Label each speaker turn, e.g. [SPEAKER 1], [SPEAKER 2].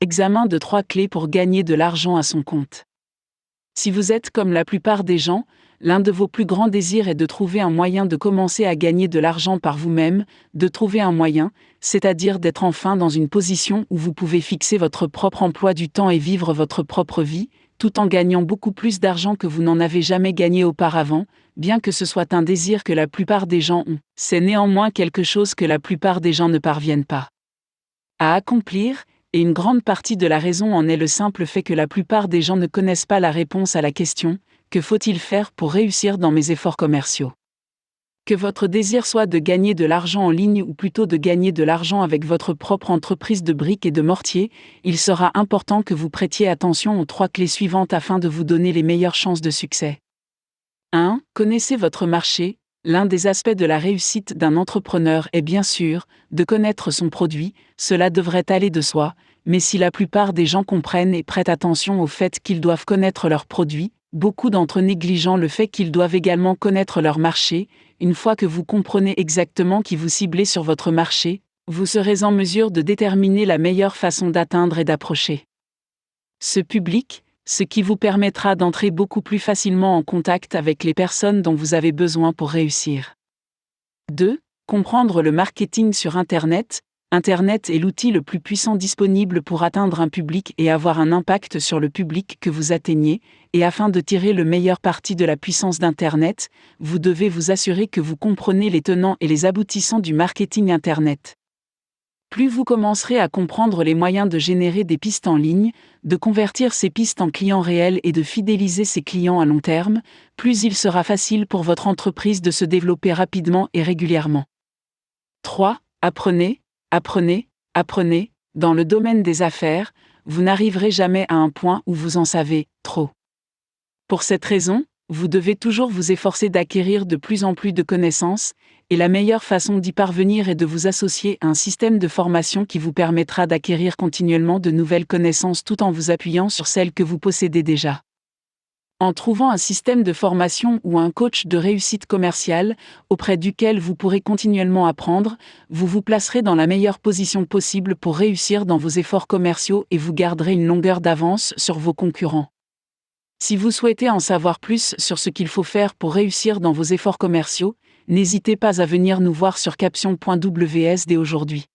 [SPEAKER 1] Examen de 3 clés pour gagner de l'argent à son compte. Si vous êtes comme la plupart des gens, l'un de vos plus grands désirs est de trouver un moyen de commencer à gagner de l'argent par vous-même, de trouver un moyen, c'est-à-dire d'être enfin dans une position où vous pouvez fixer votre propre emploi du temps et vivre votre propre vie, tout en gagnant beaucoup plus d'argent que vous n'en avez jamais gagné auparavant, bien que ce soit un désir que la plupart des gens ont. C'est néanmoins quelque chose que la plupart des gens ne parviennent pas à accomplir, et une grande partie de la raison en est le simple fait que la plupart des gens ne connaissent pas la réponse à la question « Que faut-il faire pour réussir dans mes efforts commerciaux ?» Que votre désir soit de gagner de l'argent en ligne ou plutôt de gagner de l'argent avec votre propre entreprise de briques et de mortier, il sera important que vous prêtiez attention aux 3 clés suivantes afin de vous donner les meilleures chances de succès. 1. Connaissez votre marché. L'un des aspects de la réussite d'un entrepreneur est bien sûr de connaître son produit, cela devrait aller de soi, mais si la plupart des gens comprennent et prêtent attention au fait qu'ils doivent connaître leur produit, beaucoup d'entre eux négligent le fait qu'ils doivent également connaître leur marché. Une fois que vous comprenez exactement qui vous ciblez sur votre marché, vous serez en mesure de déterminer la meilleure façon d'atteindre et d'approcher ce public, ce qui vous permettra d'entrer beaucoup plus facilement en contact avec les personnes dont vous avez besoin pour réussir. 2. Comprendre le marketing sur Internet. Internet est l'outil le plus puissant disponible pour atteindre un public et avoir un impact sur le public que vous atteignez, et afin de tirer le meilleur parti de la puissance d'Internet, vous devez vous assurer que vous comprenez les tenants et les aboutissants du marketing Internet. Plus vous commencerez à comprendre les moyens de générer des pistes en ligne, de convertir ces pistes en clients réels et de fidéliser ces clients à long terme, plus il sera facile pour votre entreprise de se développer rapidement et régulièrement. 3. Apprenez, apprenez, apprenez. Dans le domaine des affaires, vous n'arriverez jamais à un point où vous en savez trop. Pour cette raison, vous devez toujours vous efforcer d'acquérir de plus en plus de connaissances, et la meilleure façon d'y parvenir est de vous associer à un système de formation qui vous permettra d'acquérir continuellement de nouvelles connaissances tout en vous appuyant sur celles que vous possédez déjà. En trouvant un système de formation ou un coach de réussite commerciale, auprès duquel vous pourrez continuellement apprendre, vous vous placerez dans la meilleure position possible pour réussir dans vos efforts commerciaux et vous garderez une longueur d'avance sur vos concurrents. Si vous souhaitez en savoir plus sur ce qu'il faut faire pour réussir dans vos efforts commerciaux, n'hésitez pas à venir nous voir sur caption.wsd aujourd'hui.